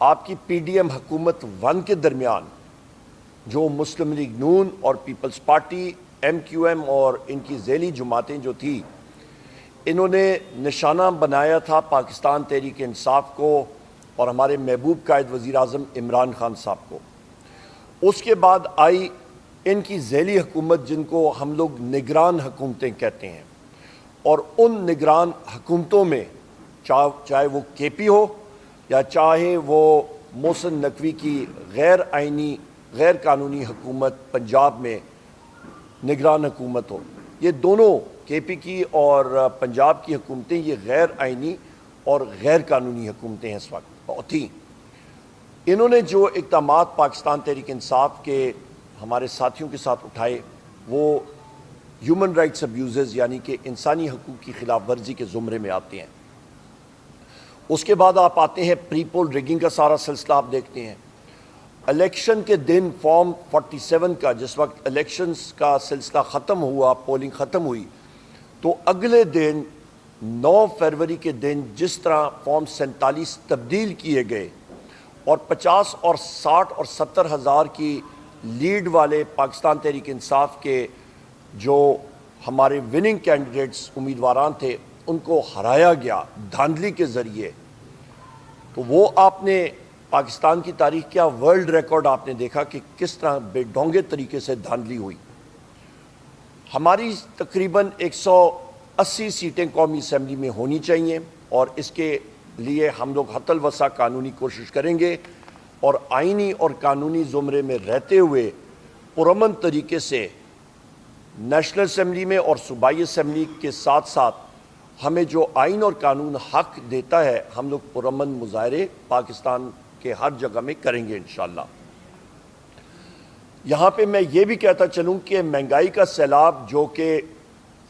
آپ کی P D M حکومت 1 کے درمیان جو مسلم لیگ نون اور Peoples Party M Q M اور ان کی ذیلی جماعتیں جو تھی، انہوں نے نشانہ بنایا تھا پاکستان تحریک انصاف کو اور ہمارے محبوب قائد وزیر اعظم عمران خان صاحب کو۔ اس کے بعد آئی ان کی ذیلی حکومت جن کو ہم لوگ نگران حکومتیں کہتے ہیں، اور ان نگران حکومتوں میں چاہے وہ کے پی ہو یا چاہے وہ محسن نقوی کی غیر آئینی غیر قانونی حکومت پنجاب میں نگران حکومت ہو، یہ دونوں کے پی کی اور پنجاب کی حکومتیں یہ غیر آئینی اور غیر قانونی حکومتیں اس وقت تھیں۔ انہوں نے جو اقدامات پاکستان تحریک انصاف کے ہمارے ساتھیوں کے ساتھ اٹھائے وہ ہیومن رائٹس ابیوزز یعنی کہ انسانی حقوق کی خلاف ورزی کے زمرے میں آتے ہیں۔ اس کے بعد آپ آتے ہیں پری پول ریگنگ کا سارا سلسلہ آپ دیکھتے ہیں۔ الیکشن کے دن فارم 47 کا جس وقت الیکشنز کا سلسلہ ختم ہوا، پولنگ ختم ہوئی، تو اگلے دن 9 فروری کے دن جس طرح فارم 47 تبدیل کیے گئے اور 50 اور 60 اور 70 ہزار کی لیڈ والے پاکستان تحریک انصاف کے جو ہمارے وننگ کینڈیڈیٹس امیدواران تھے ان کو ہرایا گیا دھاندلی کے ذریعے، تو وہ آپ نے پاکستان کی تاریخ کیا ورلڈ ریکارڈ آپ نے دیکھا کہ کس طرح بے ڈھونگے طریقے سے دھاندلی ہوئی۔ ہماری تقریباً 180 سیٹیں قومی اسمبلی میں ہونی چاہیے اور اس کے لیے ہم لوگ حتی الوسع قانونی کوشش کریں گے اور آئینی اور قانونی زمرے میں رہتے ہوئے پرامن طریقے سے نیشنل اسمبلی میں اور صوبائی اسمبلی کے ساتھ ساتھ ہمیں جو آئین اور قانون حق دیتا ہے ہم لوگ پرامن مظاہرے پاکستان کے ہر جگہ میں کریں گے انشاءاللہ۔ یہاں پہ میں یہ بھی کہتا چلوں کہ مہنگائی کا سیلاب جو کہ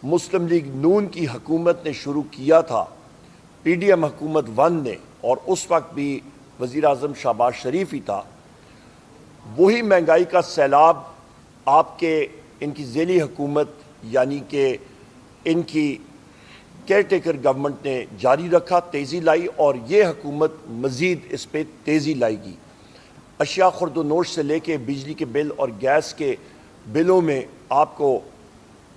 مسلم لیگ نون کی حکومت نے شروع کیا تھا، پی ڈی ایم حکومت 1 نے، اور اس وقت بھی وزیر اعظم شہباز شریف ہی تھا، وہی مہنگائی کا سیلاب آپ کے ان کی ذیلی حکومت یعنی کہ ان کی کیئر ٹیکر گورنمنٹ نے جاری رکھا، تیزی لائی، اور یہ حکومت مزید اس پہ تیزی لائے گی۔ اشیاء خرد و نوش سے لے کے بجلی کے بل اور گیس کے بلوں میں آپ کو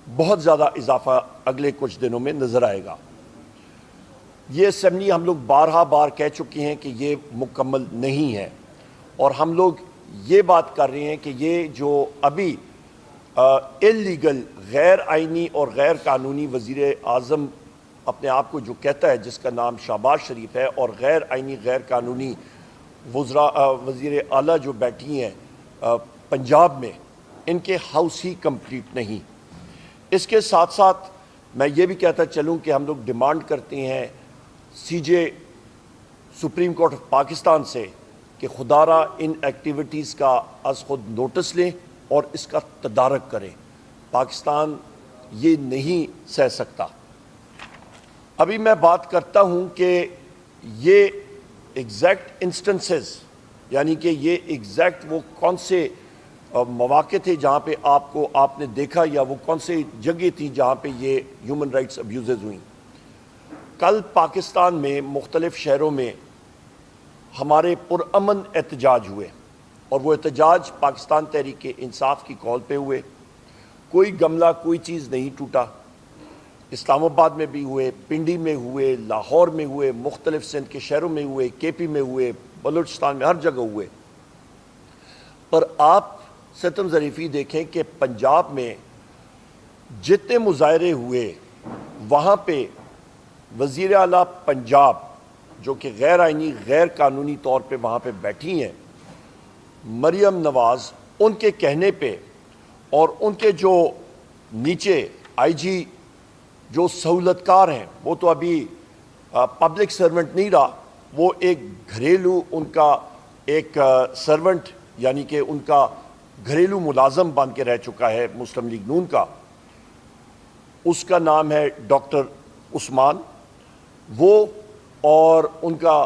بہت زیادہ اضافہ اگلے کچھ دنوں میں نظر آئے گا۔ یہ اسمبلی ہم لوگ بار کہہ چکے ہیں کہ یہ مکمل نہیں ہے، اور ہم لوگ یہ بات کر رہے ہیں کہ یہ جو ابھی اللیگل غیر آئینی اور غیر قانونی وزیر اعظم اپنے آپ کو جو کہتا ہے جس کا نام شہباز شریف ہے، اور غیر آئینی غیر قانونی وزیر اعلیٰ جو بیٹھی ہیں پنجاب میں، ان کے ہاؤس ہی کمپلیٹ نہیں۔ اس کے ساتھ ساتھ میں یہ بھی کہتا چلوں کہ ہم لوگ ڈیمانڈ کرتے ہیں سی جے سپریم کورٹ آف پاکستان سے کہ خدارہ ان ایکٹیویٹیز کا از خود نوٹس لیں اور اس کا تدارک کریں۔ پاکستان یہ نہیں سہ سکتا۔ ابھی میں بات کرتا ہوں کہ یہ ایگزیکٹ انسٹنسز یعنی کہ یہ ایگزیکٹ وہ کون سے مواقع تھے جہاں پہ آپ نے دیکھا، یا وہ کون سے جگہ تھی جہاں پہ یہ ہیومن رائٹس ابیوزز ہوئیں۔ کل پاکستان میں مختلف شہروں میں ہمارے پرامن احتجاج ہوئے، اور وہ احتجاج پاکستان تحریک انصاف کی کال پہ ہوئے۔ کوئی گملہ کوئی چیز نہیں ٹوٹا۔ اسلام آباد میں بھی ہوئے، پنڈی میں ہوئے، لاہور میں ہوئے، مختلف سندھ کے شہروں میں ہوئے، کے پی میں ہوئے، بلوچستان میں، ہر جگہ ہوئے۔ پر آپ ستم ظریفی دیکھیں کہ پنجاب میں جتنے مظاہرے ہوئے وہاں پہ وزیر اعلیٰ پنجاب جو کہ غیر آئینی غیر قانونی طور پہ وہاں پہ بیٹھی ہیں، مریم نواز، ان کے کہنے پہ اور ان کے جو نیچے آئی جی جو سہولت کار ہیں، وہ تو ابھی پبلک سرونٹ نہیں رہا، وہ ایک گھریلو ان کا ایک سرونٹ یعنی کہ ان کا گھریلو ملازم بن کے رہ چکا ہے مسلم لیگ نون کا۔ اس کا نام ہے ڈاکٹر عثمان۔ وہ اور ان کا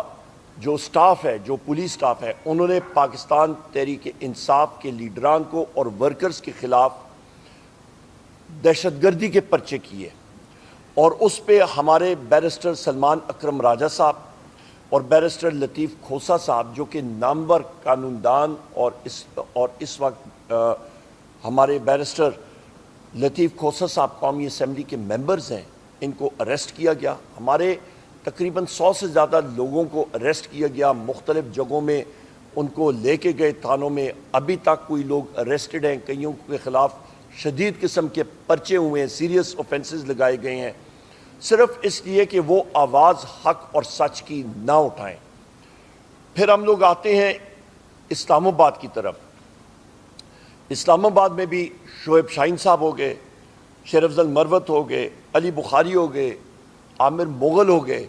جو سٹاف ہے، جو پولیس سٹاف ہے، انہوں نے پاکستان تحریک انصاف کے لیڈران کو اور ورکرز کے خلاف دہشت گردی کے پرچے کیے، اور اس پہ ہمارے بیرسٹر سلمان اکرم راجہ صاحب اور بیرسٹر لطیف کھوسا صاحب جو کہ نامور قانوندان اور اس وقت ہمارے بیرسٹر لطیف کھوسا صاحب قومی اسمبلی کے ممبرز ہیں، ان کو اریسٹ کیا گیا۔ ہمارے تقریباً 100 سے زیادہ لوگوں کو اریسٹ کیا گیا، مختلف جگہوں میں ان کو لے کے گئے تھانوں میں۔ ابھی تک کوئی لوگ اریسٹڈ ہیں، کئیوں کے خلاف شدید قسم کے پرچے ہوئے ہیں، سیریس اوفینسز لگائے گئے ہیں، صرف اس لیے کہ وہ آواز حق اور سچ کی نہ اٹھائیں۔ پھر ہم لوگ آتے ہیں اسلام آباد کی طرف۔ اسلام آباد میں بھی شعیب شاہین صاحب ہو گئے، شیر افضل مروت ہو گئے، علی بخاری ہو گئے، عامر مغل ہو گئے۔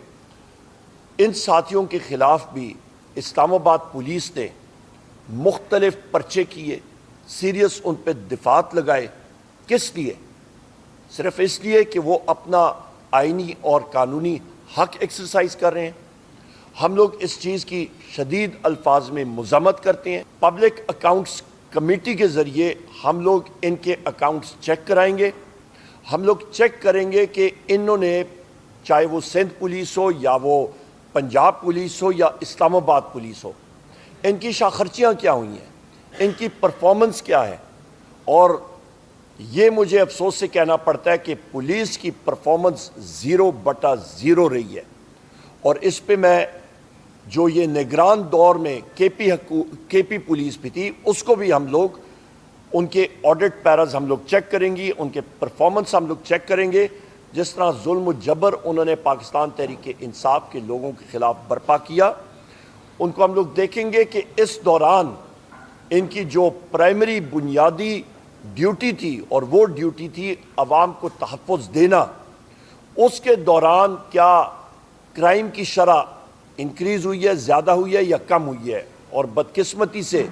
ان ساتھیوں کے خلاف بھی اسلام آباد پولیس نے مختلف پرچے کیے، سیریس ان پہ دفعات لگائے۔ کس لیے؟ صرف اس لیے کہ وہ اپنا آئینی اور قانونی حق ایکسرسائز کر رہے ہیں۔ ہم لوگ اس چیز کی شدید الفاظ میں مذمت کرتے ہیں۔ پبلک اکاؤنٹس کمیٹی کے ذریعے ہم لوگ ان کے اکاؤنٹس چیک کرائیں گے۔ ہم لوگ چیک کریں گے کہ انہوں نے، چاہے وہ سندھ پولیس ہو یا وہ پنجاب پولیس ہو یا اسلام آباد پولیس ہو، ان کی شاخرچیاں کیا ہوئی ہیں، ان کی پرفارمنس کیا ہے۔ اور یہ مجھے افسوس سے کہنا پڑتا ہے کہ پولیس کی پرفارمنس 0/0 رہی ہے۔ اور اس پہ میں جو یہ نگران دور میں کے پی پولیس بھی تھی، اس کو بھی ہم لوگ ان کے آڈٹ پیراز ہم لوگ چیک کریں گے، ان کے پرفارمنس ہم لوگ چیک کریں گے۔ جس طرح ظلم و جبر انہوں نے پاکستان تحریک انصاف کے لوگوں کے خلاف برپا کیا، ان کو ہم لوگ دیکھیں گے کہ اس دوران ان کی جو پرائمری بنیادی ڈیوٹی تھی، اور وہ ڈیوٹی تھی عوام کو تحفظ دینا، اس کے دوران کیا کرائم کی شرح انکریز ہوئی ہے، زیادہ ہوئی ہے یا کم ہوئی ہے۔ اور بدقسمتی سے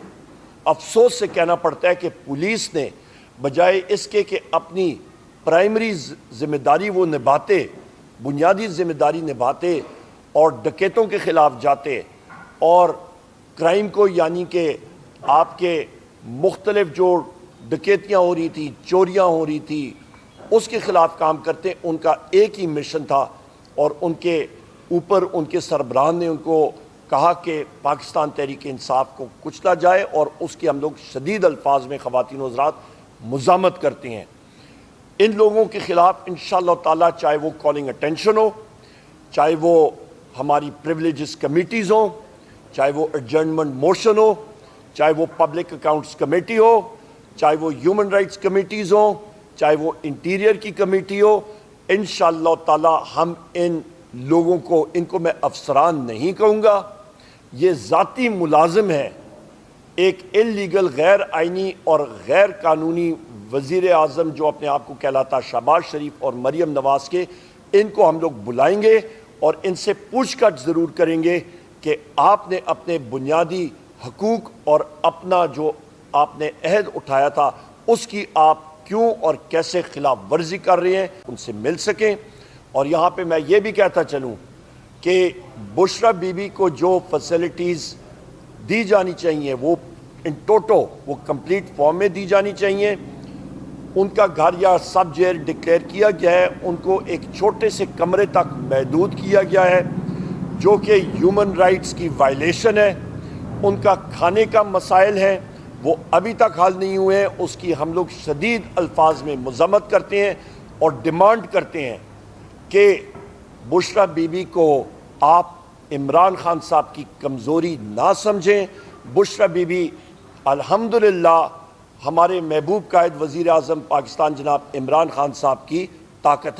افسوس سے کہنا پڑتا ہے کہ پولیس نے بجائے اس کے کہ اپنی پرائمری ذمہ داری وہ نبھاتے، بنیادی ذمہ داری نبھاتے اور ڈکیتوں کے خلاف جاتے اور کرائم کو، یعنی کہ آپ کے مختلف جو ڈکیتیاں ہو رہی تھی، چوریاں ہو رہی تھی، اس کے خلاف کام کرتے، ان کا ایک ہی مشن تھا۔ اور ان کے اوپر ان کے سربراہان نے ان کو کہا کہ پاکستان تحریک انصاف کو کچلا جائے، اور اس کی ہم لوگ شدید الفاظ میں خواتین و حضرات مذمت کرتے ہیں۔ ان لوگوں کے خلاف انشاءاللہ تعالیٰ، چاہے وہ کالنگ اٹینشن ہو، چاہے وہ ہماری پریولیجز کمیٹیز ہوں، چاہے وہ ایڈجرنمنٹ موشن ہو، چاہے وہ پبلک اکاؤنٹس کمیٹی ہو، چاہے وہ ہیومن رائٹس کمیٹیز ہوں، چاہے وہ انٹیریئر کی کمیٹی ہو، انشاءاللہ تعالیٰ ہم ان لوگوں کو، ان کو میں افسران نہیں کہوں گا، یہ ذاتی ملازم ہے۔ ایک انلیگل، غیر آئینی اور غیر قانونی وزیر اعظم جو اپنے آپ کو کہلاتا شہباز شریف اور مریم نواز کے، ان کو ہم لوگ بلائیں گے اور ان سے پوچھ گچھ ضرور کریں گے کہ آپ نے اپنے بنیادی حقوق اور اپنا جو آپ نے عہد اٹھایا تھا، اس کی آپ کیوں اور کیسے خلاف ورزی کر رہے ہیں، ان سے مل سکیں۔ اور یہاں پہ میں یہ بھی کہتا چلوں کہ بشرا بی بی کو جو فیسلٹیز دی جانی چاہیے، وہ ان ٹوٹو، وہ کمپلیٹ فارم میں دی جانی چاہیے۔ ان کا گھر یا سب جیل ڈکلیئر کیا گیا ہے، ان کو ایک چھوٹے سے کمرے تک محدود کیا گیا ہے، جو کہ ہیومن رائٹس کی وائلیشن ہے۔ ان کا کھانے کا مسائل ہے، وہ ابھی تک حل نہیں ہوئے ہیں، اس کی ہم لوگ شدید الفاظ میں مذمت کرتے ہیں اور ڈیمانڈ کرتے ہیں کہ بشرا بی بی کو آپ عمران خان صاحب کی کمزوری نہ سمجھیں۔ بشرا بی بی الحمدللہ ہمارے محبوب قائد وزیر اعظم پاکستان جناب عمران خان صاحب کی طاقت ہے۔